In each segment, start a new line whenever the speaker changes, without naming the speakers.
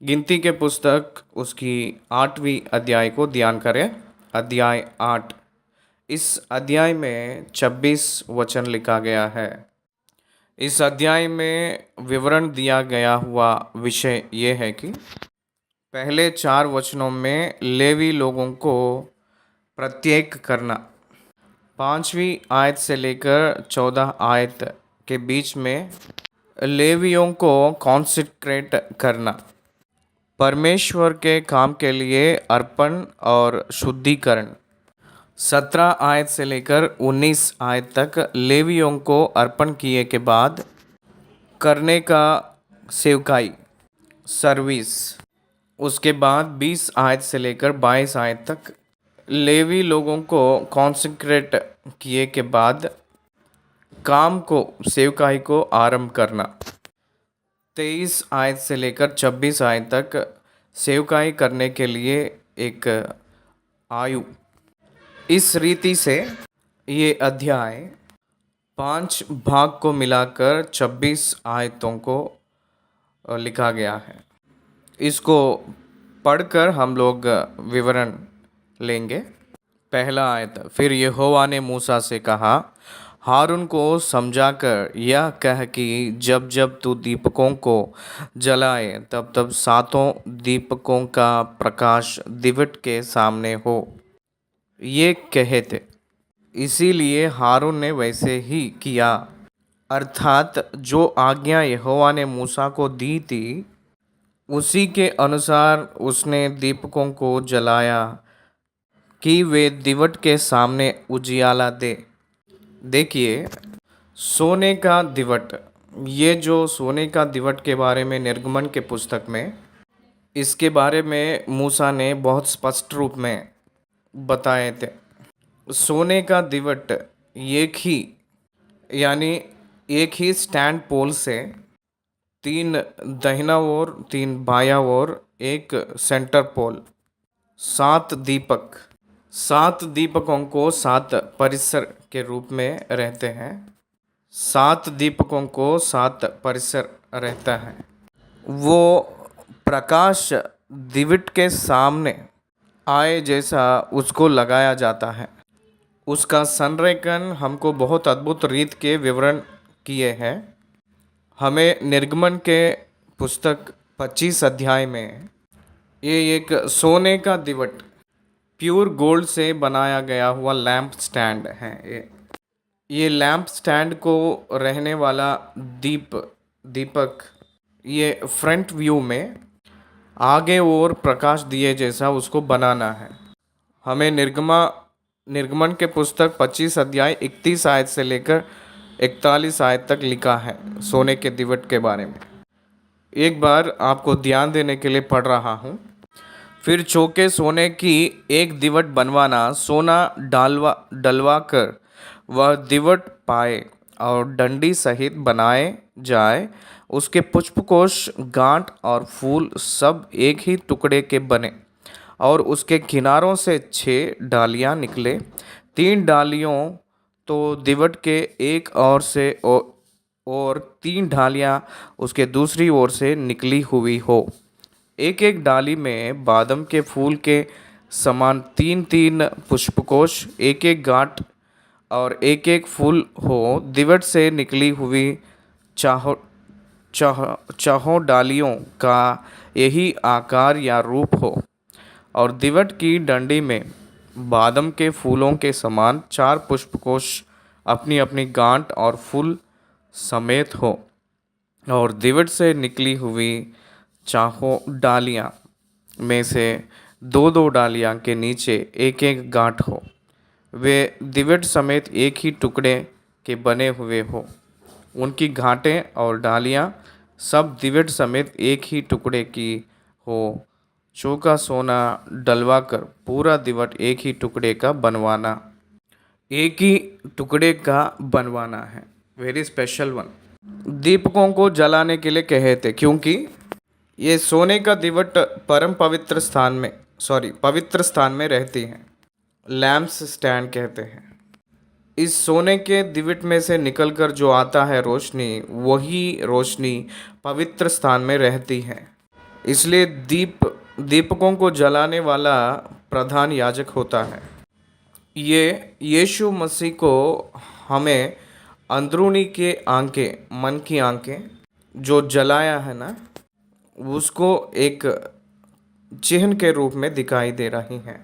गिनती के पुस्तक उसकी 8वीं अध्याय को ध्यान करें। अध्याय 8। इस अध्याय में 26 वचन लिखा गया है। इस अध्याय में विवरण दिया गया हुआ विषय ये है कि पहले 4 वचनों में लेवी लोगों को प्रत्येक करना, 5वीं आयत से लेकर 14 आयत के बीच में लेवियों को कॉन्सेक्रेट करना, परमेश्वर के काम के लिए अर्पण और शुद्धिकरण। 17 आयत से लेकर 19 आयत तक लेवियों को अर्पण किए के बाद करने का सेवकाई, सर्विस। उसके बाद 20 आयत से लेकर 22 आयत तक लेवी लोगों को कॉन्सेक्रेट किए के बाद काम को, सेवकाई को आरंभ करना। 23 आयत से लेकर 26 आयत तक सेवकाई करने के लिए एक आयु। इस रीति से ये अध्याय 5 भाग को मिलाकर 26 आयतों को लिखा गया है। इसको पढ़कर हम लोग विवरण लेंगे। पहला आयत। फिर यहोवा ने मूसा से कहा, हारून को समझाकर यह कह कि जब जब तू दीपकों को जलाए तब तब 7 दीपकों का प्रकाश दिवट के सामने हो। ये कहे थे, इसीलिए हारून ने वैसे ही किया, अर्थात जो आज्ञा यहोवा ने मूसा को दी थी उसी के अनुसार उसने दीपकों को जलाया कि वे दिवट के सामने उजियाला दे। देखिए, सोने का दिवट, ये जो सोने का दिवट के बारे में निर्गमन के पुस्तक में इसके बारे में मूसा ने बहुत स्पष्ट रूप में बताए थे। सोने का दिवट एक ही, यानी एक ही स्टैंड पोल से 3 दाहिना ओर, 3 बायां ओर, एक सेंटर पोल, 7 दीपक। 7 दीपकों को 7 परिसर के रूप में रहते हैं। 7 दीपकों को 7 परिसर रहता है। वो प्रकाश दिवट के सामने आए जैसा उसको लगाया जाता है। उसका संरेखन हमको बहुत अद्भुत रीत के विवरण किए हैं। हमें निर्गमन के पुस्तक 25 अध्याय में ये एक सोने का दिवट, प्योर गोल्ड से बनाया गया हुआ लैंप स्टैंड है। ये लैंप स्टैंड को रहने वाला दीपक ये फ्रंट व्यू में आगे और प्रकाश दिए जैसा उसको बनाना है। हमें निर्गमन के पुस्तक 25 अध्याय 31 आयत से लेकर 41 आयत तक लिखा है सोने के दिवट के बारे में। एक बार आपको ध्यान देने के लिए पढ़ रहा हूँ। फिर चौके सोने की एक दिवट बनवाना, सोना डलवा कर वह दिवट पाए और डंडी सहित बनाए जाए। उसके पुष्पकोश, गांठ और फूल सब एक ही टुकड़े के बने और उसके किनारों से 6 डालियां निकले। 3 डालियों तो दिवट के एक ओर से और 3 डालियां उसके दूसरी ओर से निकली हुई हो। एक एक डाली में बादाम के फूल के समान 3-3 पुष्पकोश, एक एक गांठ और एक एक फूल हो। दिवट से निकली हुई चाहों डालियों का यही आकार या रूप हो और दिवट की डंडी में बादाम के फूलों के समान 4 पुष्पकोश अपनी अपनी गांठ और फूल समेत हो और दिवट से निकली हुई चाहों डालियां में से 2-2 डालियां के नीचे एक एक गांठ हो। वे दिवट समेत एक ही टुकड़े के बने हुए हो। उनकी गांठें और डालियां सब दिवट समेत एक ही टुकड़े की हो। चौका सोना डलवा कर पूरा दिवट एक ही टुकड़े का बनवाना। एक ही टुकड़े का बनवाना है। Very special one. दीपकों को जलाने के लिए कहे थे, क्योंकि ये सोने का दिवट परम पवित्र स्थान में रहती हैं। लैंप्स स्टैंड कहते हैं। इस सोने के दिवट में से निकलकर जो आता है रोशनी, वही रोशनी पवित्र स्थान में रहती है। इसलिए दीपकों को जलाने वाला प्रधान याजक होता है। ये यीशु मसीह को हमें अंदरूनी के आंखें, मन की आंखें जो जलाया है ना, उसको एक चिन्ह के रूप में दिखाई दे रही हैं।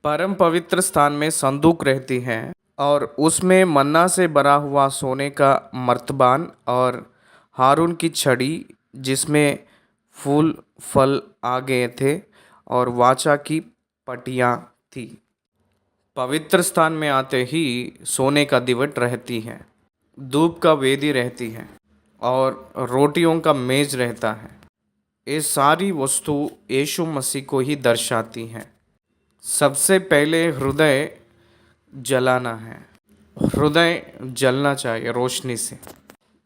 परम पवित्र स्थान में संदूक रहती है और उसमें मन्ना से भरा हुआ सोने का मर्तबान और हारून की छड़ी जिसमें फूल फल आ गए थे और वाचा की पटियाँ थी। पवित्र स्थान में आते ही सोने का दिवट रहती है, धूप का वेदी रहती है और रोटियों का मेज रहता है। ये सारी वस्तु यीशु मसीह को ही दर्शाती हैं। सबसे पहले हृदय जलाना है, हृदय जलना चाहिए रोशनी से,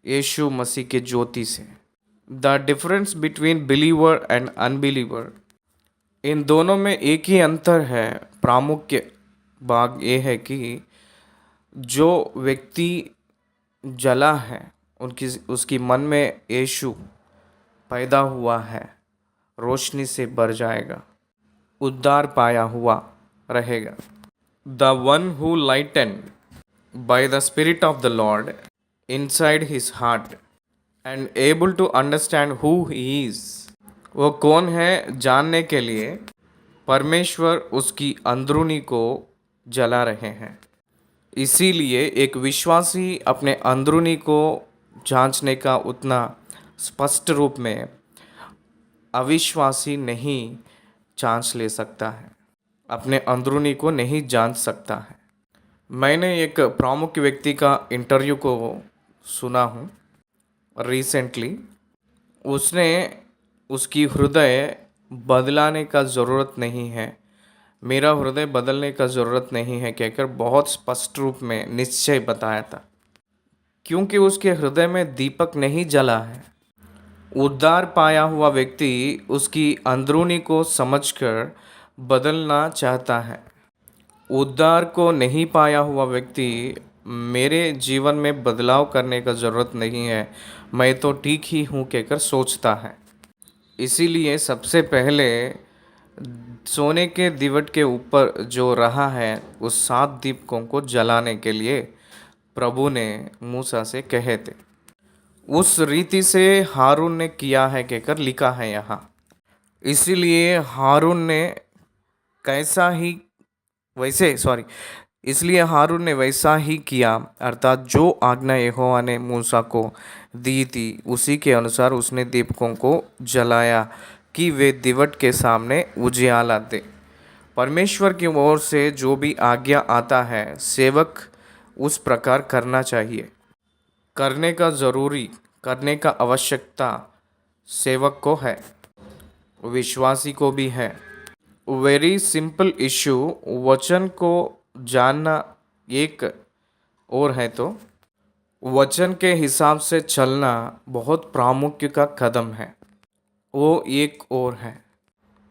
यीशु मसीह के ज्योति से। The difference between believer and unbeliever, इन दोनों में एक ही अंतर है। प्रामुख्य भाग ये है कि जो व्यक्ति जला है उसकी मन में यीशु पैदा हुआ है, रोशनी से भर जाएगा, उद्धार पाया हुआ रहेगा। The one who lighten by the spirit of the Lord inside his heart and able to understand who he is, वो कौन है जानने के लिए परमेश्वर उसकी अंदरूनी को जला रहे हैं। इसीलिए एक विश्वासी अपने अंदरूनी को जांचने का उतना स्पष्ट रूप में अविश्वासी नहीं जांच ले सकता है, अपने अंदरूनी को नहीं जांच सकता है। मैंने एक प्रमुख व्यक्ति का इंटरव्यू को सुना हूँ रिसेंटली। उसने उसकी हृदय बदलाने का ज़रूरत नहीं है, मेरा हृदय बदलने का ज़रूरत नहीं है कहकर बहुत स्पष्ट रूप में निश्चय बताया था, क्योंकि उसके हृदय में दीपक नहीं जला है। उद्धार पाया हुआ व्यक्ति उसकी अंदरूनी को समझकर बदलना चाहता है। उद्धार को नहीं पाया हुआ व्यक्ति मेरे जीवन में बदलाव करने का ज़रूरत नहीं है, मैं तो ठीक ही हूँ कहकर सोचता है। इसीलिए सबसे पहले सोने के दिवट के ऊपर जो रहा है उस 7 दीपकों को जलाने के लिए प्रभु ने मूसा से कहे थे। उस रीति से हारून ने किया है कहकर लिखा है यहाँ। इसीलिए हारून ने वैसा ही किया, अर्थात जो आज्ञा यहोवा ने मूसा को दी थी उसी के अनुसार उसने दीपकों को जलाया कि वे दिवट के सामने उजियाला दे। परमेश्वर की ओर से जो भी आज्ञा आता है सेवक उस प्रकार करना चाहिए, करने का आवश्यकता सेवक को है, विश्वासी को भी है। वेरी सिंपल इश्यू, वचन को जानना एक और है तो वचन के हिसाब से चलना बहुत प्रामुख्य का कदम है, वो एक और है।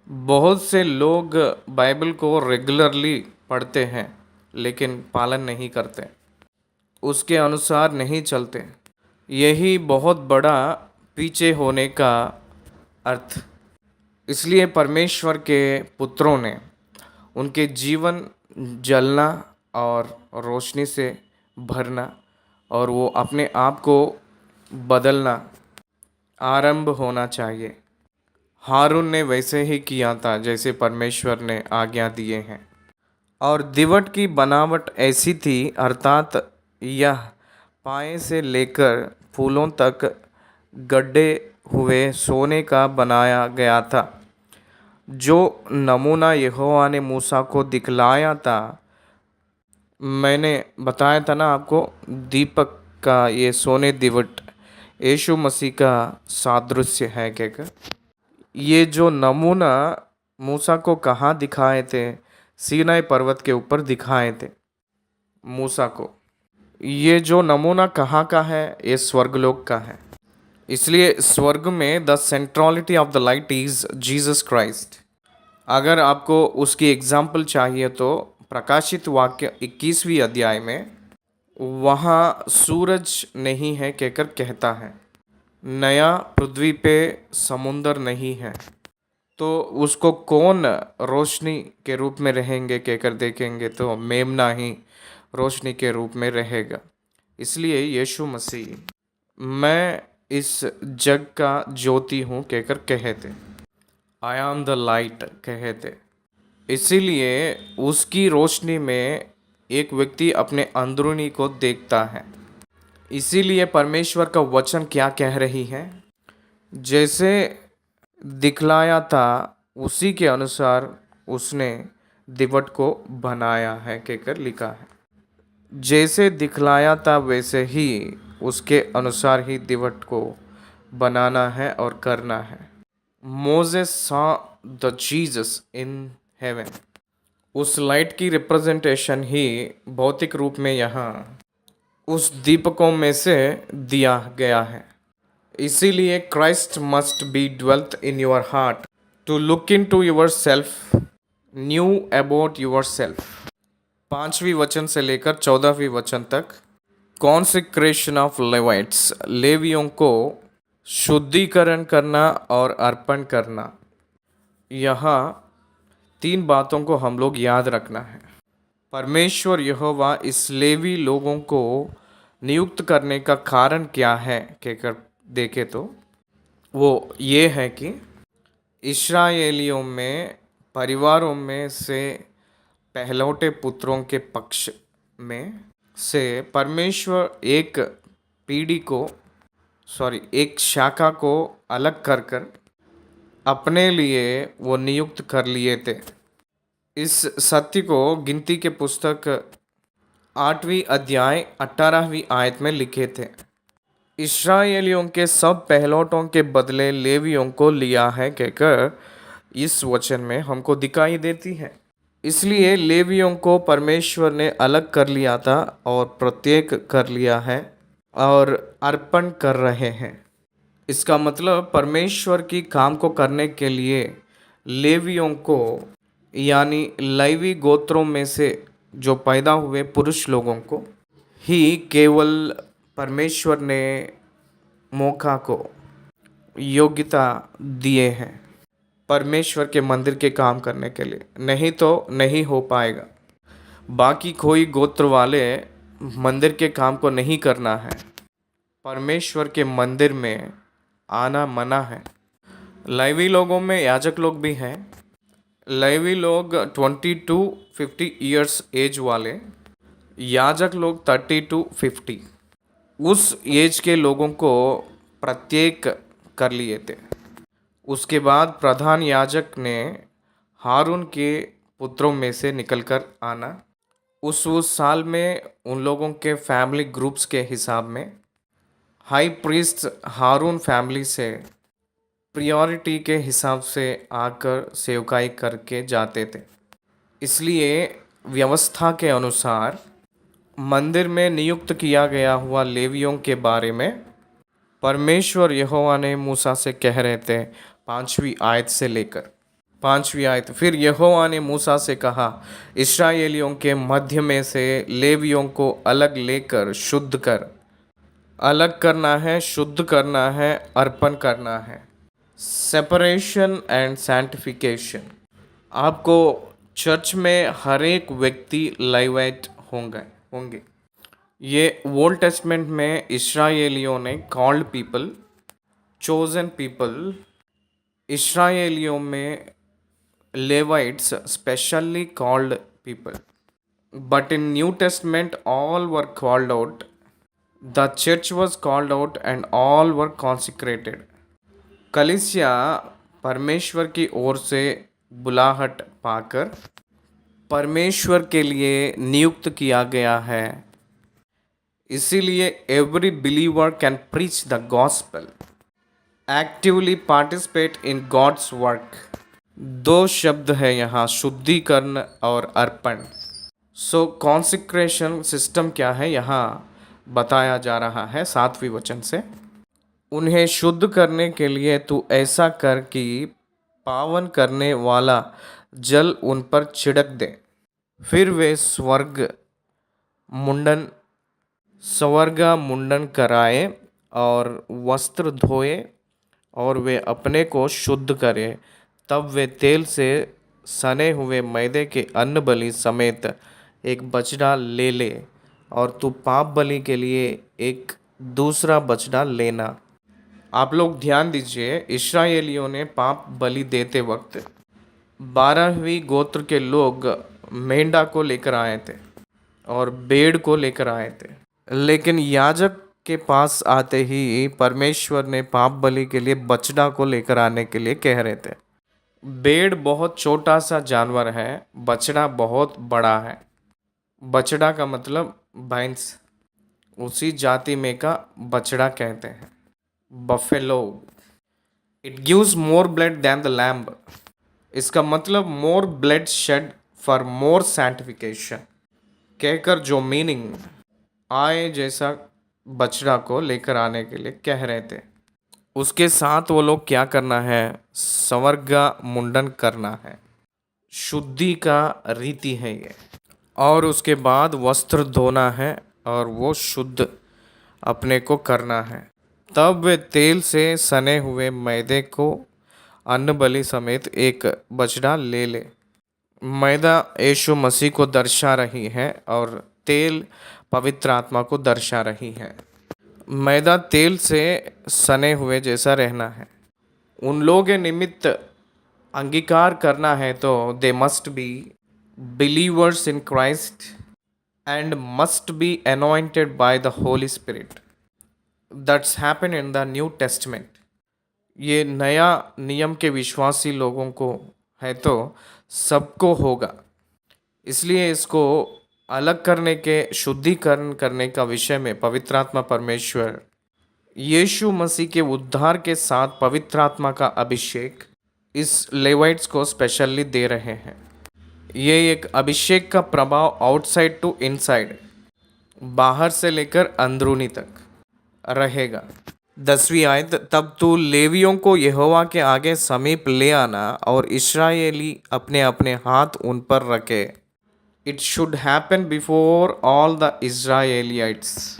बहुत से लोग बाइबल को रेगुलरली पढ़ते हैं लेकिन पालन नहीं करते, उसके अनुसार नहीं चलते। यही बहुत बड़ा पीछे होने का अर्थ। इसलिए परमेश्वर के पुत्रों ने उनके जीवन जलना और रोशनी से भरना और वो अपने आप को बदलना आरंभ होना चाहिए। हारून ने वैसे ही किया था जैसे परमेश्वर ने आज्ञा दिए हैं। और दिवट की बनावट ऐसी थी, अर्थात यह पाए से लेकर फूलों तक गड्ढे हुए सोने का बनाया गया था। जो नमूना यहोवा ने मूसा को दिखलाया था, मैंने बताया था ना आपको, दीपक का ये सोने दिवट यीशु मसीह का सादृश्य है कहकर। ये जो नमूना मूसा को कहाँ दिखाए थे? सीनाई पर्वत के ऊपर दिखाए थे मूसा को। ये जो नमूना कहाँ का है? ये स्वर्गलोक का है। इसलिए स्वर्ग में the centrality of the light is Jesus Christ. अगर आपको उसकी एग्जाम्पल चाहिए तो प्रकाशित वाक्य 21वीं अध्याय में वहाँ सूरज नहीं है कहकर कहता है। नया पृथ्वी पे समुंदर नहीं है, तो उसको कौन रोशनी के रूप में रहेंगे कहकर देखेंगे तो मेमना ही रोशनी के रूप में रहेगा। इसलिए यीशु मसीह मैं इस जग का ज्योति हूँ कहकर कहे थे, आई एम द लाइट कहे थे। इसीलिए उसकी रोशनी में एक व्यक्ति अपने अंदरूनी को देखता है। इसीलिए परमेश्वर का वचन क्या कह रही है, जैसे दिखलाया था उसी के अनुसार उसने दिवट को बनाया है कहकर लिखा है। जैसे दिखलाया था वैसे ही उसके अनुसार ही दिवट को बनाना है और करना है। Moses saw the Jesus in heaven. उस लाइट की रिप्रेजेंटेशन ही भौतिक रूप में यहाँ उस दीपकों में से दिया गया है। इसीलिए Christ must be dwelt in your heart to look in to yourself, knew about yourself. 5वीं वचन से लेकर 14वीं वचन तक कॉन्सिक्रेशन ऑफ लेवाइट्स, लेवियों को शुद्धिकरण करना और अर्पण करना। यहाँ 3 बातों को हम लोग याद रखना है। परमेश्वर यहोवा इस लेवी लोगों को नियुक्त करने का कारण क्या है कहकर देखे तो वो ये है कि इस्राएलियों में परिवारों में से पहलौठे पुत्रों के पक्ष में से परमेश्वर एक शाखा को अलग कर कर अपने लिए वो नियुक्त कर लिए थे। इस सत्य को गिनती के पुस्तक 8वीं अध्याय 18वीं आयत में लिखे थे। इस्राएलियों के सब पहलौठों के बदले लेवियों को लिया है कहकर इस वचन में हमको दिखाई देती है। इसलिए लेवियों को परमेश्वर ने अलग कर लिया था और प्रत्येक कर लिया है और अर्पण कर रहे हैं। इसका मतलब परमेश्वर की काम को करने के लिए लेवियों को यानी लेवी गोत्रों में से जो पैदा हुए पुरुष लोगों को ही केवल परमेश्वर ने मौका को योग्यता दिए हैं परमेश्वर के मंदिर के काम करने के लिए, नहीं तो नहीं हो पाएगा। बाकी कोई गोत्र वाले मंदिर के काम को नहीं करना है, परमेश्वर के मंदिर में आना मना है। लेवी लोगों में याजक लोग भी हैं। लेवी लोग 20 to 50 ईयर्स एज वाले, याजक लोग 30 to 50 उस एज के लोगों को प्रत्येक कर लिए थे। उसके बाद प्रधान याजक ने हारून के पुत्रों में से निकलकर आना। उस साल में उन लोगों के फैमिली ग्रुप्स के हिसाब में हाई प्रीस्ट हारून फैमिली से प्रायोरिटी के हिसाब से आकर सेवकाई करके जाते थे। इसलिए व्यवस्था के अनुसार मंदिर में नियुक्त किया गया हुआ लेवियों के बारे में परमेश्वर यहोवा ने मूसा से कह रहे थे 5वीं आयत से लेकर 5वीं आयत। फिर यहोवा ने मूसा से कहा, इस्राएलियों के मध्य में से लेवियों को अलग लेकर शुद्ध कर। अलग करना है, शुद्ध करना है, अर्पण करना है। Separation and sanctification. आपको चर्च में हर एक व्यक्ति लेवीट होंगे। ये ओल्ड टेस्टमेंट में इस्राएलियों ने कॉल्ड पीपल, चोजन पीपल। इस्राएलियों में Levites specially called people, but in New Testament all were called out. The church was called out and all were consecrated. कलीसिया परमेश्वर की ओर से बुलाहट पाकर परमेश्वर के लिए नियुक्त किया गया है। इसीलिए every believer can preach the gospel, actively participate in God's work. 2 शब्द है यहाँ, शुद्धिकरण और अर्पण। सो कॉन्सिक्रेशन सिस्टम क्या है यहाँ बताया जा रहा है 7वीं वचन से। उन्हें शुद्ध करने के लिए तू ऐसा कर कि पावन करने वाला जल उन पर छिड़क दे, फिर वे स्वर्ग मुंडन कराए और वस्त्र धोए और वे अपने को शुद्ध करें, तब वे तेल से सने हुए मैदे के अन्न बलि समेत एक बछड़ा ले ले, और तू पाप बलि के लिए एक दूसरा बछड़ा लेना। आप लोग ध्यान दीजिए, इस्राएलियों ने पाप बलि देते वक्त 12वीं गोत्र के लोग मेंढा को लेकर आए थे और भेड़ को लेकर आए थे, लेकिन याजक के पास आते ही परमेश्वर ने पाप बलि के लिए बछड़ा को लेकर आने के लिए कह रहे थे। भेड़ बहुत छोटा सा जानवर है, बछड़ा बहुत बड़ा है। बछड़ा का मतलब भैंस, उसी जाति में का बछड़ा कहते हैं, buffalo. It gives more blood than the lamb. इसका मतलब more blood shed for more sanctification कहकर जो मीनिंग आए जैसा बछड़ा को लेकर आने के लिए कह रहे थे। उसके साथ वो लोग क्या करना है, संवर्गा मुंडन करना है, शुद्धि का रीति है ये। और उसके बाद वस्त्र धोना है और वो शुद्ध अपने को करना है। तब वे तेल से सने हुए मैदे को अन्न बलि समेत एक बछड़ा ले ले। मैदा यीशु मसीह को दर्शा रही है और तेल पवित्र आत्मा को दर्शा रही है। मैदा तेल से सने हुए जैसा रहना है। उन लोगों के निमित्त अंगीकार करना है तो they must be believers in Christ and must be anointed by the Holi spirit. That's happen in the New testament. ये नया नियम के विश्वासी लोगों को है तो सबको होगा। इसलिए इसको अलग करने के, शुद्धिकरण करने का विषय में पवित्र आत्मा परमेश्वर यीशु मसीह के उद्धार के साथ पवित्र आत्मा का अभिषेक इस लेवाइट्स को स्पेशली दे रहे हैं। ये एक अभिषेक का प्रभाव आउटसाइड टू इनसाइड, बाहर से लेकर अंदरूनी तक रहेगा। 10वीं आयत, तब तू लेवियों को यहोवा के आगे समीप ले आना और इस्राएली अपने अपने हाथ उन पर रखे। It should happen before all the Israelites,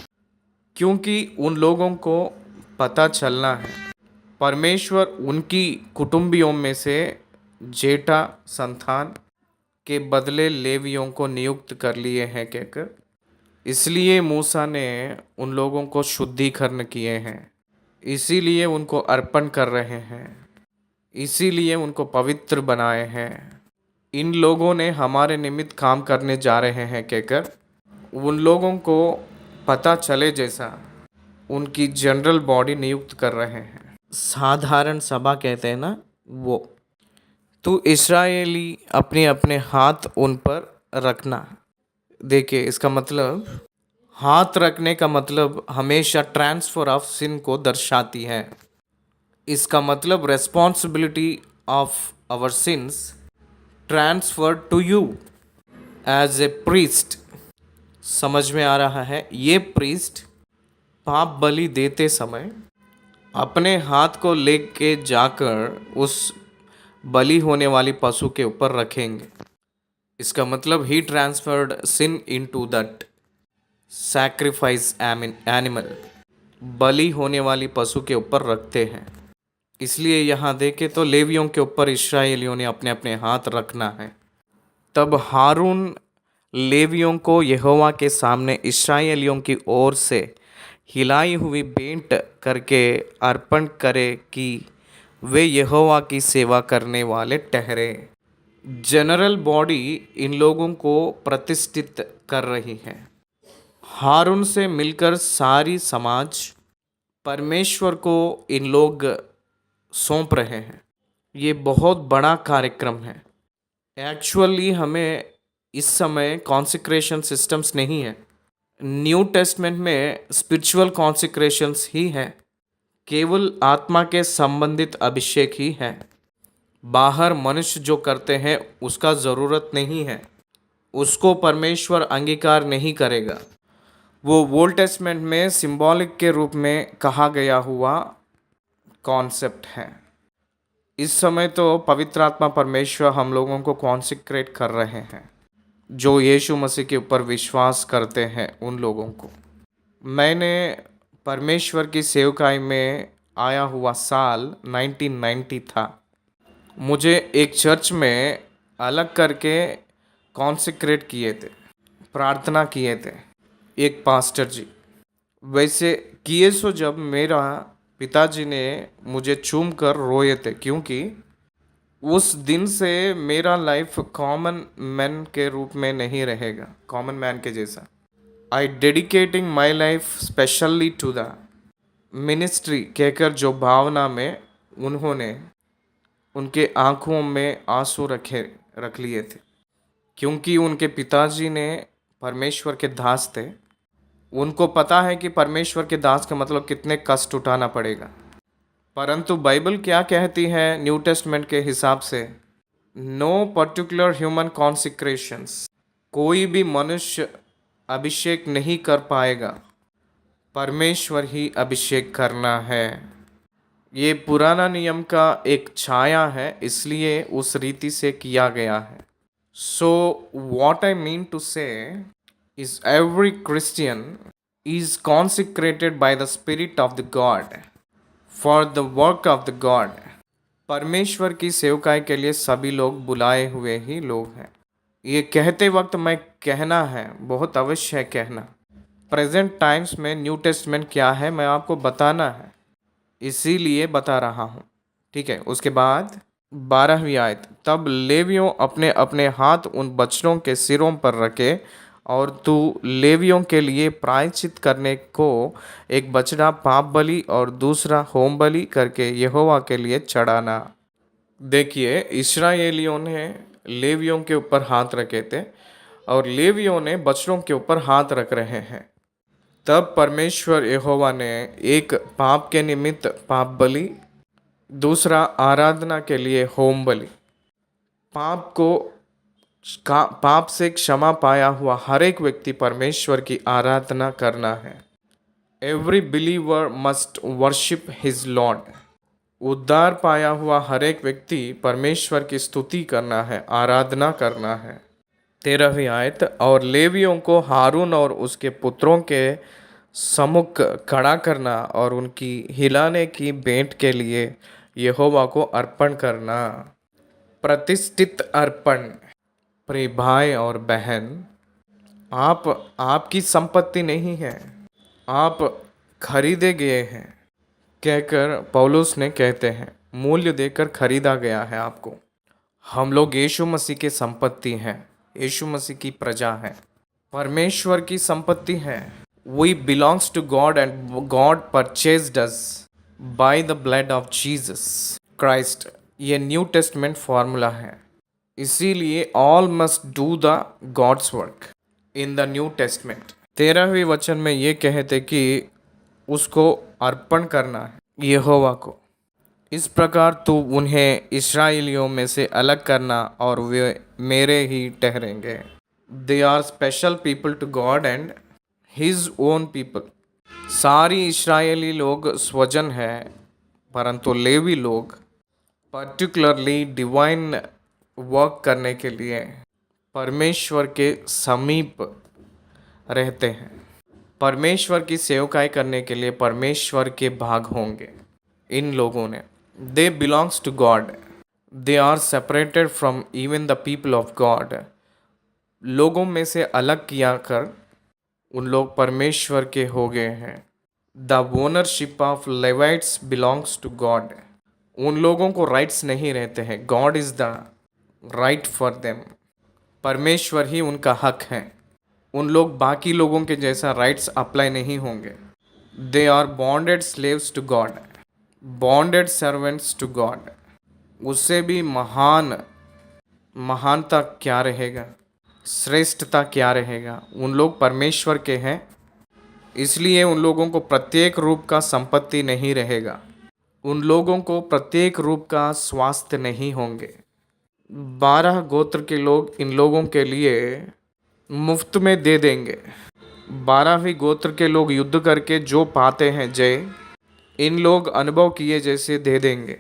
क्योंकि उन लोगों को पता चलना है परमेश्वर उनकी कुटुंबियों में से जेठा संतान के बदले लेवियों को नियुक्त कर लिए हैं कहकर। इसलिए मूसा ने उन लोगों को शुद्धिकरण किए हैं, इसीलिए उनको अर्पण कर रहे हैं, इसीलिए उनको पवित्र बनाए हैं। इन लोगों ने हमारे निमित्त काम करने जा रहे हैं कहकर उन लोगों को पता चले जैसा उनकी जनरल बॉडी नियुक्त कर रहे हैं। साधारण सभा कहते हैं ना वो। तो इस्राएली अपने अपने हाथ उन पर रखना। देखिए, इसका मतलब हाथ रखने का मतलब हमेशा ट्रांसफ़र ऑफ सिन को दर्शाती है। इसका मतलब responsibility of our sins transfer to you as a priest. समझ में आ रहा है? ये प्रीस्ट पाप बलि देते समय अपने हाथ को लेके जाकर उस बलि होने वाली पशु के ऊपर रखेंगे। इसका मतलब ही transferred sin into that sacrifice animal, बलि होने वाली पशु के ऊपर रखते हैं। इसलिए यहाँ देखें तो लेवियों के ऊपर इस्राएलियों ने अपने अपने हाथ रखना है। तब हारून लेवियों को यहोवा के सामने इस्राएलियों की ओर से हिलाई हुई भेंट करके अर्पण करे कि वे यहोवा की सेवा करने वाले ठहरे। जनरल बॉडी इन लोगों को प्रतिष्ठित कर रही है। हारून से मिलकर सारी समाज परमेश्वर को इन लोग सौंप रहे हैं। ये बहुत बड़ा कार्यक्रम है। एक्चुअली हमें इस समय कॉन्सिक्रेशन सिस्टम्स नहीं है। न्यू टेस्टमेंट में स्पिरिचुअल कॉन्सिक्रेशंस ही है, केवल आत्मा के संबंधित अभिषेक ही है। बाहर मनुष्य जो करते हैं उसका ज़रूरत नहीं है, उसको परमेश्वर अंगीकार नहीं करेगा। वो ओल्ड टेस्टमेंट में सिंबॉलिक के रूप में कहा गया हुआ कॉन्सेप्ट है। इस समय तो पवित्र आत्मा परमेश्वर हम लोगों को कॉन्सिक्रेट कर रहे हैं, जो यीशु मसीह के ऊपर विश्वास करते हैं उन लोगों को। मैंने परमेश्वर की सेवकाई में आया हुआ साल 1990 था। मुझे एक चर्च में अलग करके कॉन्सेक्रेट किए थे, प्रार्थना किए थे एक पास्टर जी। वैसे किए सो जब मेरा पिताजी ने मुझे चूम कर रोए थे, क्योंकि उस दिन से मेरा लाइफ कॉमन मैन के रूप में नहीं रहेगा, कॉमन मैन के जैसा। I dedicating my life specially to the ministry कहकर जो भावना में उन्होंने उनके आंखों में आंसू रख लिए थे, क्योंकि उनके पिताजी ने परमेश्वर के दास थे। उनको पता है कि परमेश्वर के दास का मतलब कितने कष्ट उठाना पड़ेगा। परंतु बाइबल क्या कहती है न्यू टेस्टमेंट के हिसाब से? नो पर्टिकुलर ह्यूमन कॉन्सिक्रेशंस, कोई भी मनुष्य अभिषेक नहीं कर पाएगा, परमेश्वर ही अभिषेक करना है। ये पुराना नियम का एक छाया है, इसलिए उस रीति से किया गया है। So what I mean to say is every Christian is consecrated by the Spirit of the God for the work of the God. परमेश्वर की सेवकाई के लिए सभी लोग बुलाए हुए ही लोग हैं। ये कहते वक्त मैं कहना है, बहुत अवश्य है कहना, प्रेजेंट टाइम्स में न्यू टेस्टमेंट क्या है मैं आपको बताना है, इसीलिए बता रहा हूँ। ठीक है। उसके बाद 12वीं आयत, तब लेवियों अपने अपने हाथ उन बच्चों के सिरों पर रखे और तू लेवियों के लिए प्रायश्चित करने को एक बछड़ा पाप बलि और दूसरा होम बलि करके यहोवा के लिए चढ़ाना। देखिए, इस्राएलियों ने लेवियों के ऊपर हाथ रखे थे और लेवियों ने बछड़ों के ऊपर हाथ रख रहे हैं। तब परमेश्वर यहोवा ने एक पाप के निमित्त पाप बलि, दूसरा आराधना के लिए होम बलि, पाप से क्षमा पाया हुआ हर एक व्यक्ति परमेश्वर की आराधना करना है। Every believer must worship his Lord. उद्धार पाया हुआ हर एक व्यक्ति परमेश्वर की स्तुति करना है, आराधना करना है। 13वीं आयत, और लेवियों को हारून और उसके पुत्रों के सम्मुख खड़ा करना और उनकी हिलाने की भेंट के लिए यहोवा को अर्पण करना। प्रतिष्ठित अर्पण। प्रिय भाई और बहन, आपकी संपत्ति नहीं है, आप खरीदे गए हैं कहकर पौलुस ने कहते हैं, मूल्य देकर खरीदा गया है आपको। हम लोग यीशु मसीह की संपत्ति हैं, यीशु मसीह की प्रजा है, परमेश्वर की संपत्ति है। We belongs to God and God purchased us by the blood of Jesus Christ. ये न्यू टेस्टमेंट फॉर्मूला है, इसीलिए all must do the God's work in the New Testament. 13वीं वचन में ये कहते कि उसको अर्पण करना है यहोवा को। इस प्रकार तू उन्हें इस्राएलियों में से अलग करना और वे मेरे ही ठहरेंगे। They are special people to God and his own people. सारी इस्राएली लोग स्वजन है, परंतु लेवी लोग पर्टिकुलरली डिवाइन वर्क करने के लिए परमेश्वर के समीप रहते हैं। परमेश्वर की सेवकाई करने के लिए परमेश्वर के भाग होंगे इन लोगों ने। They belongs to God, they are separated from even the people of God. लोगों में से अलग किया कर उन लोग परमेश्वर के हो गए हैं। The ownership of Levites belongs to God. उन लोगों को राइट्स नहीं रहते हैं, God is the right for them. परमेश्वर ही उनका हक है। उन लोग बाकी लोगों के जैसा राइट्स अप्लाई नहीं होंगे। They are bonded slaves to God, bonded servants to God. उससे भी महानता क्या रहेगा, श्रेष्ठता क्या रहेगा? उन लोग परमेश्वर के हैं, इसलिए उन लोगों को प्रत्येक रूप का संपत्ति नहीं रहेगा। उन लोगों को प्रत्येक रूप का स्वास्थ्य नहीं होंगे। 12 गोत्र के लोग इन लोगों के लिए मुफ्त में दे देंगे। 12वीं गोत्र के लोग युद्ध करके जो पाते हैं जय, इन लोग अनुभव किए जैसे दे देंगे।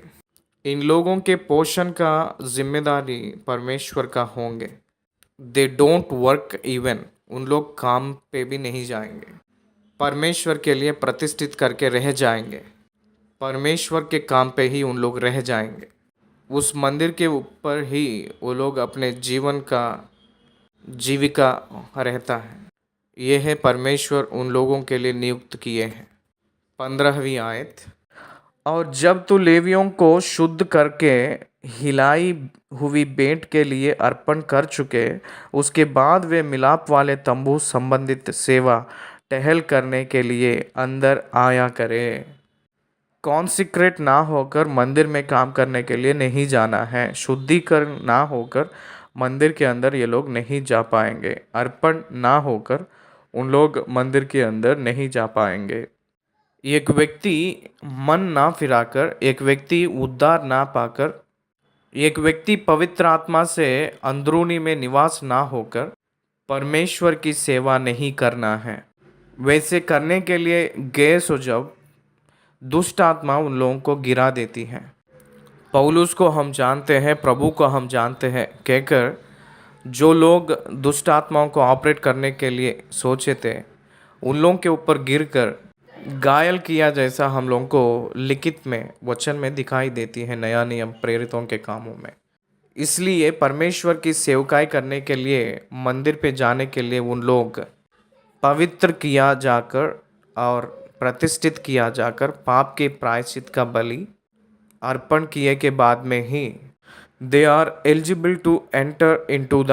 इन लोगों के पोषण का जिम्मेदारी परमेश्वर का होंगे। दे डोंट वर्क इवन, उन लोग काम पे भी नहीं जाएंगे। परमेश्वर के लिए प्रतिष्ठित करके रह जाएंगे। परमेश्वर के काम पे ही उन लोग रह जाएंगे। उस मंदिर के ऊपर ही वो लोग अपने जीवन का जीविका रहता है। ये है परमेश्वर उन लोगों के लिए नियुक्त किए हैं। 15वीं आयत। और जब तू लेवियों को शुद्ध करके हिलाई हुई भेंट के लिए अर्पण कर चुके, उसके बाद वे मिलाप वाले तंबू संबंधित सेवा टहल करने के लिए अंदर आया करे। कॉन्सिक्रेट ना होकर मंदिर में काम करने के लिए नहीं जाना है। शुद्धिकरण ना होकर मंदिर के अंदर ये लोग नहीं जा पाएंगे। अर्पण ना होकर उन लोग मंदिर के अंदर नहीं जा पाएंगे। एक व्यक्ति मन ना फिराकर, एक व्यक्ति उद्धार ना पाकर, एक व्यक्ति पवित्र आत्मा से अंदरूनी में निवास ना होकर परमेश्वर की सेवा नहीं करना है। वैसे करने के लिए गए सो जब दुष्ट आत्मा उन लोगों को गिरा देती है। पौलुस को हम जानते हैं, प्रभु को हम जानते हैं कहकर जो लोग दुष्ट आत्माओं को ऑपरेट करने के लिए सोचे थे, उन लोगों के ऊपर गिरकर घायल किया जैसा हम लोगों को लिखित में वचन में दिखाई देती है नया नियम प्रेरितों के कामों में। इसलिए परमेश्वर की सेवकाई करने के लिए मंदिर पे जाने के लिए उन लोग पवित्र किया जाकर और प्रतिष्ठित किया जाकर पाप के प्रायश्चित का बलि अर्पण किए के बाद में ही they are eligible to enter into the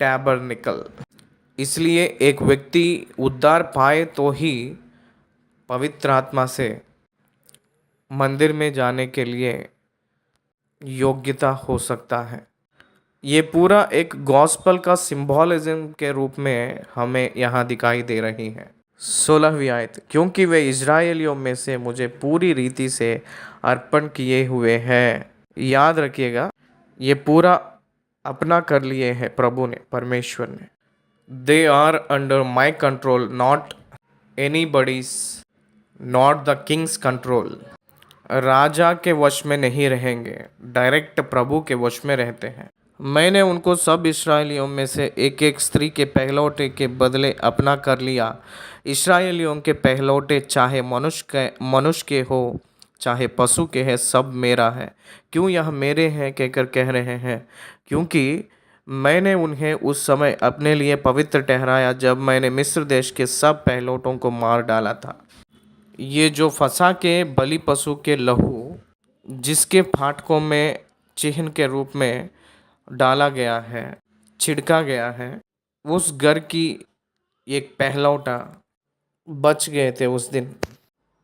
tabernacle. इसलिए एक व्यक्ति उद्धार पाए तो ही पवित्र आत्मा से मंदिर में जाने के लिए योग्यता हो सकता है। ये पूरा एक गॉस्पल का सिंबॉलिज्म के रूप में हमें यहाँ दिखाई दे रही है। 16वीं आयत। क्योंकि वे इजरायलियों में से मुझे पूरी रीति से अर्पण किए हुए हैं। याद रखिएगा, ये पूरा अपना कर लिए हैं प्रभु ने, परमेश्वर ने। They are under my control, not anybody's, not the king's control. राजा के वश में नहीं रहेंगे, डायरेक्ट प्रभु के वश में रहते हैं। मैंने उनको सब इस्राएलियों में से एक एक स्त्री के पहलौठे के बदले अपना कर लिया। इस्राएलियों के पहलौठे चाहे मनुष्य के हो चाहे पशु के है, सब मेरा है। क्यों यह मेरे हैं कहकर कह रहे हैं? क्योंकि मैंने उन्हें उस समय अपने लिए पवित्र ठहराया जब मैंने मिस्र देश के सब पहलौठों को मार डाला था। ये जो फंसा के बलि पशु के लहू जिसके फाटकों में चिन्ह के रूप में डाला गया है, छिड़का गया है, उस घर की एक पहलौठा बच गए थे उस दिन।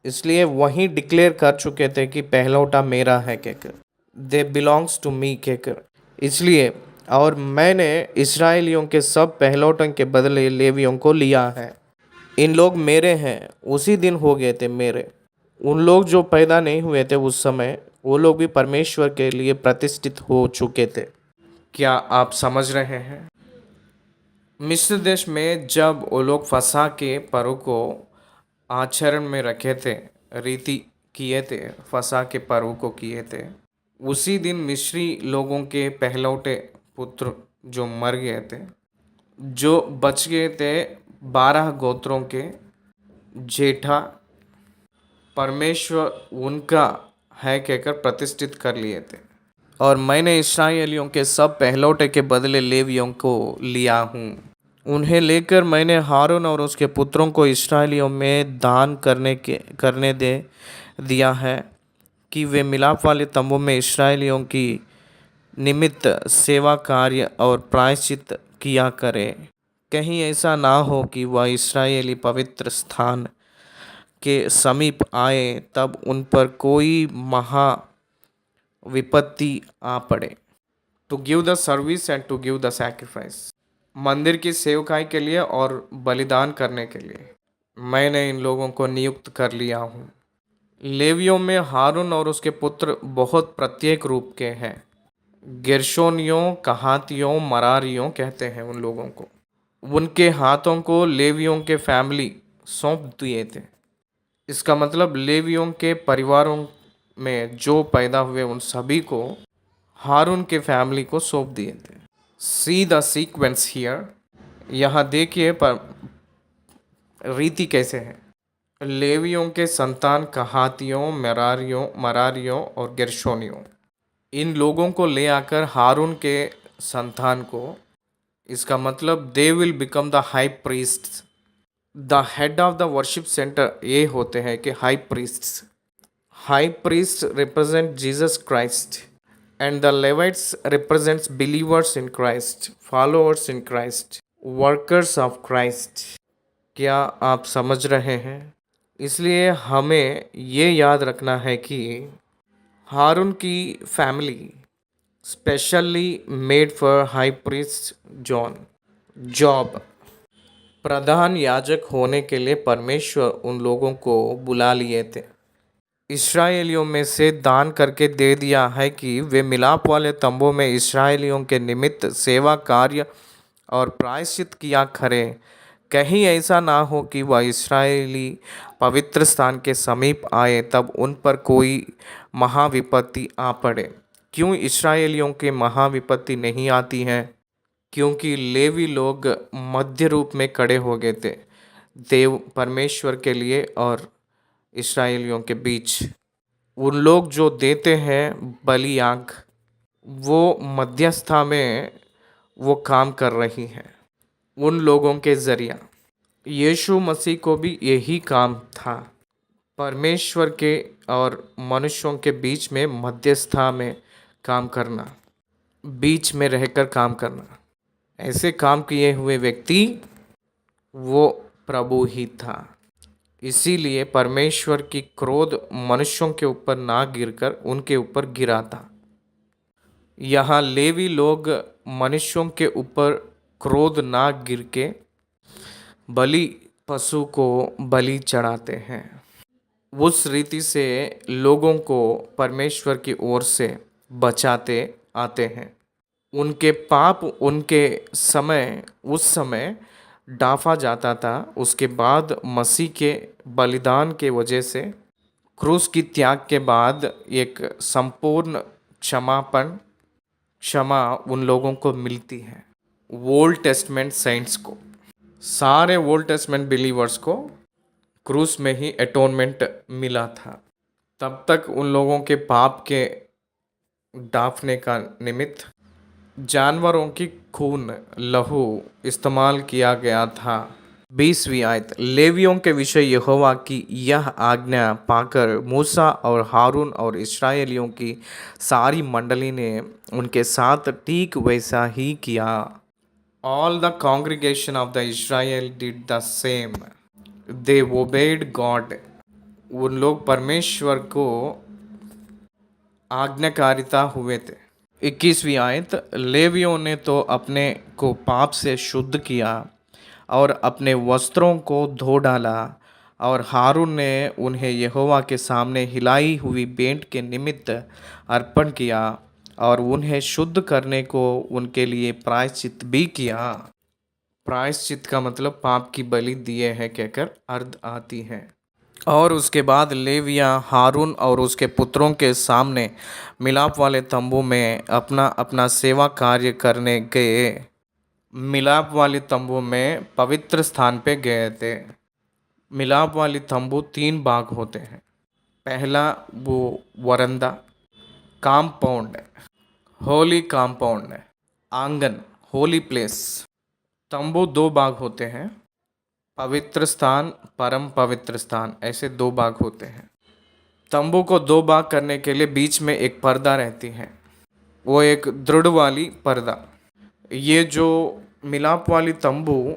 इसलिए वहीं डिक्लेयर कर चुके थे कि पहलौठा मेरा है कहकर, दे बिलोंग्स टू मी कहकर। इसलिए और मैंने इसराइलियों के सब पहलौठों के बदले लेवियों को लिया है। इन लोग मेरे हैं, उसी दिन हो गए थे मेरे। उन लोग जो पैदा नहीं हुए थे उस समय, वो लोग भी परमेश्वर के लिए प्रतिष्ठित हो चुके थे। क्या आप समझ रहे हैं? मिस्र देश में जब वो लोग फंसा के परों को आचरण में रखे थे, रीति किए थे, फंसा के परों को किए थे, उसी दिन मिस्री लोगों के पहलौठे पुत्र जो मर गए थे, जो बच गए थे 12 गोत्रों के जेठा, परमेश्वर उनका है कहकर प्रतिष्ठित कर लिए थे। और मैंने इस्राएलियों के सब पहलौठे के बदले लेवियों को लिया हूँ। उन्हें लेकर मैंने हारून और उसके पुत्रों को इस्राएलियों में दान करने दे दिया है कि वे मिलाप वाले तंबू में इस्राएलियों की निमित्त सेवा कार्य और प्रायश्चित किया करें। कहीं ऐसा ना हो कि वह इस्राएली पवित्र स्थान के समीप आए तब उन पर कोई महा विपत्ति आ पड़े। To give the service and to give the sacrifice. मंदिर की सेवकाई के लिए और बलिदान करने के लिए मैंने इन लोगों को नियुक्त कर लिया हूँ। लेवियों में हारून और उसके पुत्र बहुत प्रत्येक रूप के हैं। गेर्शोनियों, कहातियों, मरारियों कहते हैं उन लोगों को। उनके हाथों को लेवियों के फैमिली सौंप दिए थे। इसका मतलब लेवियों के परिवारों में जो पैदा हुए उन सभी को हारून के फैमिली को सौंप दिए थे। See the sequence here. यहाँ देखिए रीति कैसे है? लेवियों के संतान कहातियों, मरारियों और गेर्शोनियों, इन लोगों को ले आकर हारून के संतान को, इसका मतलब they will become the high priest, the head of the worship centre. ये होते हैं कि high priests. High priest represent Jesus Christ and the Levites represents believers in Christ, followers in Christ, workers of Christ. क्या आप समझ रहे हैं? इसलिए हमें ये याद रखना है कि हारून की family specially made for high priest John job. प्रधान याजक होने के लिए परमेश्वर उन लोगों को बुला लिए थे। इस्राएलियों में से दान करके दे दिया है कि वे मिलाप वाले तंबू में इस्राएलियों के निमित्त सेवा कार्य और प्रायश्चित किया करें। कहीं ऐसा ना हो कि वह इस्राएली पवित्र स्थान के समीप आए तब उन पर कोई महाविपत्ति आ पड़े। क्यों इस्राएलियों के महाविपत्ति नहीं आती है? क्योंकि लेवी लोग मध्य रूप में खड़े हो गए थे देव परमेश्वर के लिए और इस्राएलियों के बीच। उन लोग जो देते हैं बलि आग, वो मध्यस्थता में वो काम कर रही हैं उन लोगों के ज़रिया। यीशु मसीह को भी यही काम था, परमेश्वर के और मनुष्यों के बीच में मध्यस्थता में काम करना, बीच में रहकर काम करना। ऐसे काम किए हुए व्यक्ति वो प्रभु ही था। इसीलिए परमेश्वर की क्रोध मनुष्यों के ऊपर ना गिरकर उनके ऊपर गिरा था। यहाँ लेवी लोग मनुष्यों के ऊपर क्रोध ना गिर के बलि पशु को बलि चढ़ाते हैं। उस रीति से लोगों को परमेश्वर की ओर से बचाते आते हैं। उनके पाप उनके समय उस समय डाफा जाता था। उसके बाद मसीह के बलिदान के वजह से क्रूस की त्याग के बाद एक संपूर्ण क्षमा उन लोगों को मिलती है। ओल्ड टेस्टमेंट सेंट्स को, सारे ओल्ड टेस्टमेंट बिलीवर्स को क्रूस में ही एटोनमेंट मिला था। तब तक उन लोगों के पाप के डाफने का निमित्त जानवरों की खून लहू इस्तेमाल किया गया था। 20वीं आयत, लेवियों के विषय यहोवा की यह आज्ञा पाकर मूसा और हारून और इस्राएलियों की सारी मंडली ने उनके साथ ठीक वैसा ही किया। All the congregation of the Israel did the same, they obeyed God. उन लोग परमेश्वर को आज्ञाकारिता हुए थे। 21वीं आयत, लेवियों ने तो अपने को पाप से शुद्ध किया और अपने वस्त्रों को धो डाला, और हारून ने उन्हें यहोवा के सामने हिलाई हुई भेंट के निमित्त अर्पण किया और उन्हें शुद्ध करने को उनके लिए प्रायश्चित भी किया। प्रायश्चित का मतलब पाप की बलि दिए है कहकर अर्थ आती है। और उसके बाद लेवियाँ हारून और उसके पुत्रों के सामने मिलाप वाले तंबू में अपना अपना सेवा कार्य करने गए। मिलाप वाली तंबू में पवित्र स्थान पे गए थे। मिलाप वाली तंबू 3 भाग होते हैं। पहला वो वरंदा, काम्पाउंड, होली काम्पाउंड, आंगन, होली प्लेस। तंबू 2 भाग होते हैं, पवित्र स्थान, परम पवित्र स्थान, ऐसे 2 भाग होते हैं। तंबू को 2 भाग करने के लिए बीच में एक पर्दा रहती है, वो एक दृढ़ वाली पर्दा। ये जो मिलाप वाली तंबू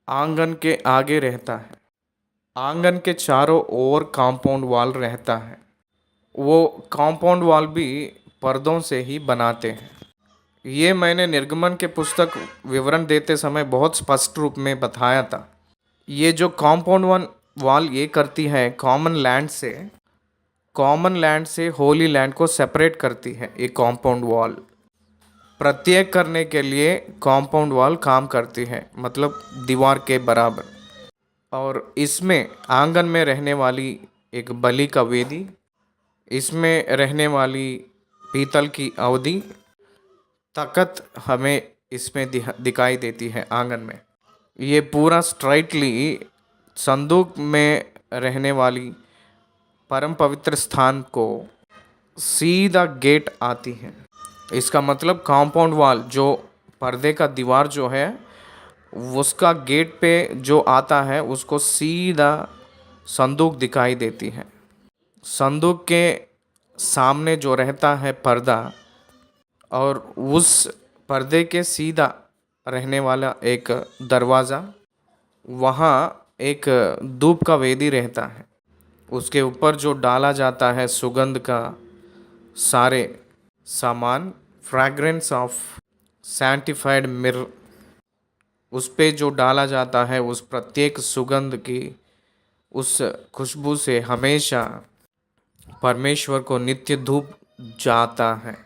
आंगन के आगे रहता है, आंगन के चारों ओर कंपाउंड वॉल रहता है। वो कंपाउंड वॉल भी पर्दों से ही बनाते हैं। ये मैंने निर्गमन के पुस्तक विवरण देते समय बहुत स्पष्ट रूप में बताया था। ये जो कंपाउंड वॉल ये करती है, कॉमन लैंड से होली लैंड को सेपरेट करती है। ये कंपाउंड वॉल प्रत्येक करने के लिए कंपाउंड वॉल काम करती है, मतलब दीवार के बराबर। और इसमें आंगन में रहने वाली एक बलि का वेदी, इसमें रहने वाली पीतल की अवधि, तख्त हमें इसमें दिखाई देती है आंगन में। ये पूरा स्ट्राइटली संदूक में रहने वाली परम पवित्र स्थान को सीधा गेट आती है। इसका मतलब कंपाउंड वॉल, जो पर्दे का दीवार जो है, उसका गेट पे जो आता है उसको सीधा संदूक दिखाई देती है। संदूक के सामने जो रहता है पर्दा, और उस पर्दे के सीधा रहने वाला एक दरवाज़ा, वहाँ एक धूप का वेदी रहता है। उसके ऊपर जो डाला जाता है सुगंध का सारे सामान, फ्रैग्रेंस ऑफ सैंटिफाइड मिर, उस पे जो डाला जाता है उस प्रत्येक सुगंध की उस खुशबू से हमेशा परमेश्वर को नित्य धूप जाता है।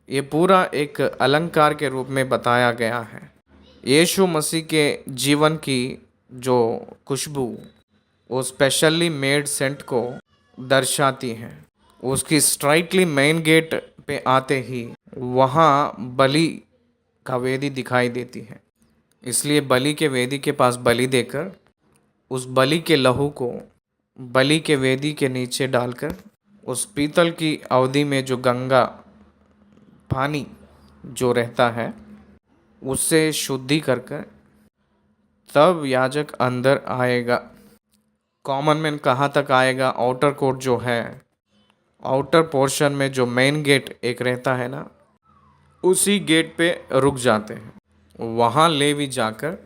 ये पूरा एक अलंकार के रूप में बताया गया है। यीशु मसीह के जीवन की जो खुशबू, वो स्पेशली मेड सेंट को दर्शाती है। उसकी स्ट्राइटली मेन गेट पे आते ही वहाँ बलि का वेदी दिखाई देती है। इसलिए बलि के वेदी के पास बलि देकर उस बलि के लहू को बलि के वेदी के नीचे डालकर उस पीतल की अवधि में जो गंगा पानी जो रहता है उससे शुद्धि कर कर तब याजक अंदर आएगा। कॉमन मैन कहाँ तक आएगा? आउटर कोर्ट जो है, आउटर पोर्शन में जो मेन गेट एक रहता है ना, उसी गेट पे रुक जाते हैं। वहाँ लेवी जाकर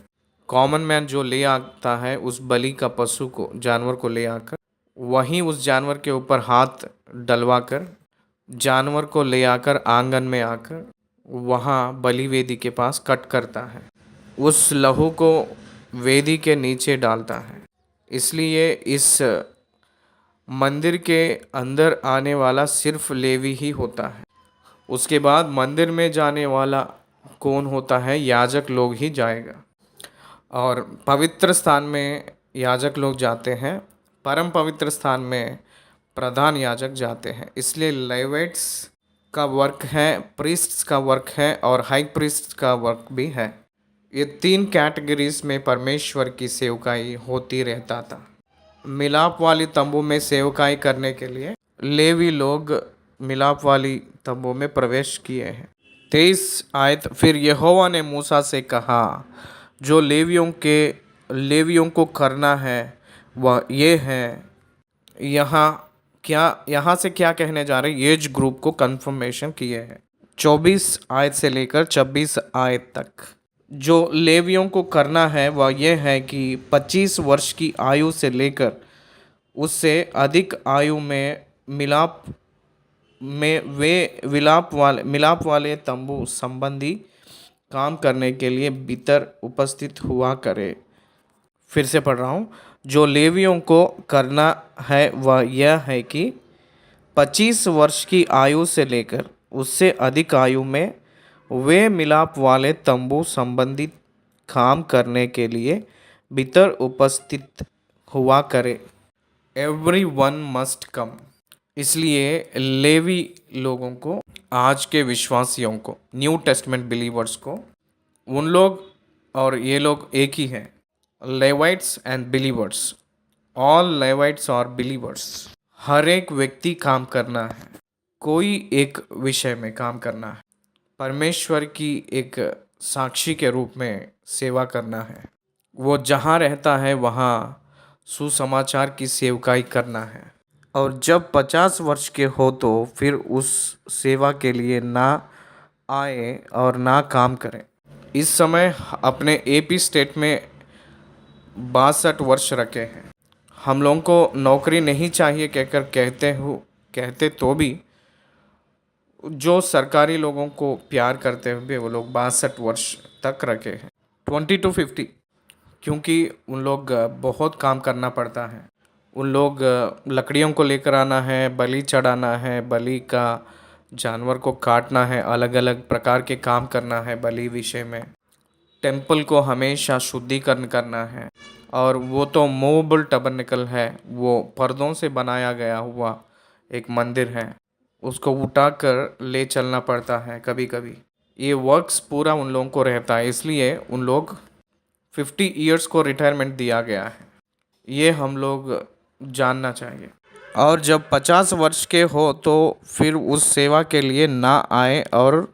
कॉमन मैन जो ले आता है उस बलि का पशु को, जानवर को ले आकर वहीं उस जानवर के ऊपर हाथ डलवा कर जानवर को ले आकर आंगन में आकर वहाँ बलि वेदी के पास कट करता है। उस लहू को वेदी के नीचे डालता है। इसलिए इस मंदिर के अंदर आने वाला सिर्फ लेवी ही होता है। उसके बाद मंदिर में जाने वाला कौन होता है? याजक लोग ही जाएगा। और पवित्र स्थान में याजक लोग जाते हैं, परम पवित्र स्थान में प्रधान याजक जाते हैं। इसलिए लेविट्स का वर्क है, प्रीस्ट्स का वर्क है और हाई प्रीस्ट का वर्क भी है। ये 3 कैटेगरीज में परमेश्वर की सेवकाई होती रहता था। मिलाप वाली तंबू में सेवकाई करने के लिए लेवी लोग मिलाप वाली तंबू में प्रवेश किए हैं। 23 आयत, फिर यहोवा ने मूसा से कहा, जो लेवियों को करना है वह ये है। यहाँ से क्या कहने जा रहे हैं? एज ग्रुप को कंफर्मेशन किए हैं। 24 आयत से लेकर 26 आयत तक जो लेवियों को करना है वह यह है कि 25 वर्ष की आयु से लेकर उससे अधिक आयु में मिलाप वाले तंबू संबंधी काम करने के लिए भीतर उपस्थित हुआ करे। फिर से पढ़ रहा हूँ। जो लेवियों को करना है वह यह है कि 25 वर्ष की आयु से लेकर उससे अधिक आयु में वे मिलाप वाले तंबू संबंधी काम करने के लिए भीतर उपस्थित हुआ करे। Everyone must come. इसलिए लेवी लोगों को, आज के विश्वासियों को, न्यू टेस्टमेंट बिलीवर्स को, उन लोग और ये लोग एक ही हैं, लेवाइट्स एंड बिलीवर्स। ऑल लेवाइट्स और बिलीवर्स, हर एक व्यक्ति काम करना है, कोई एक विषय में काम करना है, परमेश्वर की एक साक्षी के रूप में सेवा करना है। वो जहाँ रहता है वहाँ सुसमाचार की सेवकाई करना है। और जब 50 वर्ष के हो तो फिर उस सेवा के लिए ना आए और ना काम करें। इस समय अपने एपी स्टेट में 62 वर्ष रखे हैं। हम लोगों को नौकरी नहीं चाहिए कहकर कहते तो भी जो सरकारी लोगों को प्यार करते हुए वो लोग 62 वर्ष तक रखे हैं, 20 to 50, क्योंकि उन लोग बहुत काम करना पड़ता है। उन लोग लकड़ियों को लेकर आना है, बलि चढ़ाना है, बलि का जानवर को काटना है, अलग अलग प्रकार के काम करना है बलि विषय में। टेम्पल को हमेशा शुद्धिकरण करना है। और वो तो मूवेबल टबरनेकल है, वो पर्दों से बनाया गया हुआ एक मंदिर है, उसको उठाकर ले चलना पड़ता है कभी कभी। ये वर्क्स पूरा उन लोगों को रहता है। इसलिए उन लोग 50 ईयर्स को रिटायरमेंट दिया गया है। ये हम लोग जानना चाहिए। और जब 50 वर्ष के हो तो फिर उस सेवा के लिए ना आए और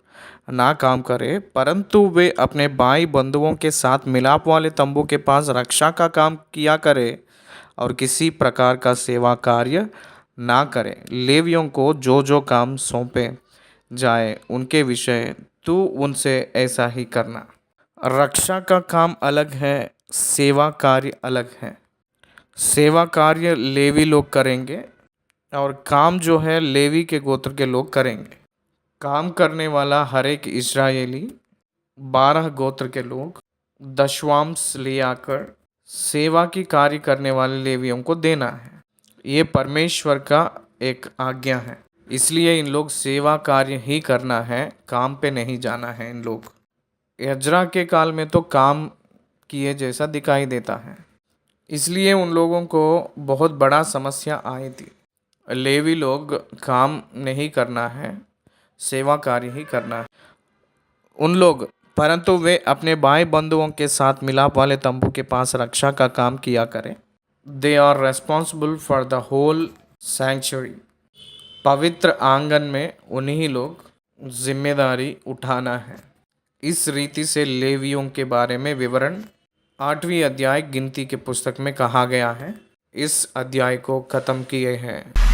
ना काम करे, परंतु वे अपने भाई बंधुओं के साथ मिलाप वाले तंबू के पास रक्षा का काम किया करे और किसी प्रकार का सेवा कार्य ना करे। लेवियों को जो जो काम सौंपे जाए उनके विषय तू उनसे ऐसा ही करना। रक्षा का काम अलग है, सेवा कार्य अलग है। सेवा कार्य लेवी लोग करेंगे और काम जो है लेवी के गोत्र के लोग करेंगे। काम करने वाला हर एक इस्राएली 12 गोत्र के लोग दशवांश ले आकर सेवा की कार्य करने वाले लेवियों को देना है। ये परमेश्वर का एक आज्ञा है, इसलिए इन लोग सेवा कार्य ही करना है, काम पे नहीं जाना है इन लोग। यज्रा के काल में तो काम किए जैसा दिखाई देता है, इसलिए उन लोगों को बहुत बड़ा समस्या आई थी। लेवी लोग काम नहीं करना है, सेवा कार्य ही करना है उन लोग, परंतु वे अपने भाई बंधुओं के साथ मिलाप वाले तंबू के पास रक्षा का काम किया करें। They are responsible for the whole sanctuary. पवित्र आंगन में उन्हीं लोग जिम्मेदारी उठाना है। इस रीति से लेवियों के बारे में विवरण 8वीं अध्याय गिनती के पुस्तक में कहा गया है। इस अध्याय को खत्म किए हैं।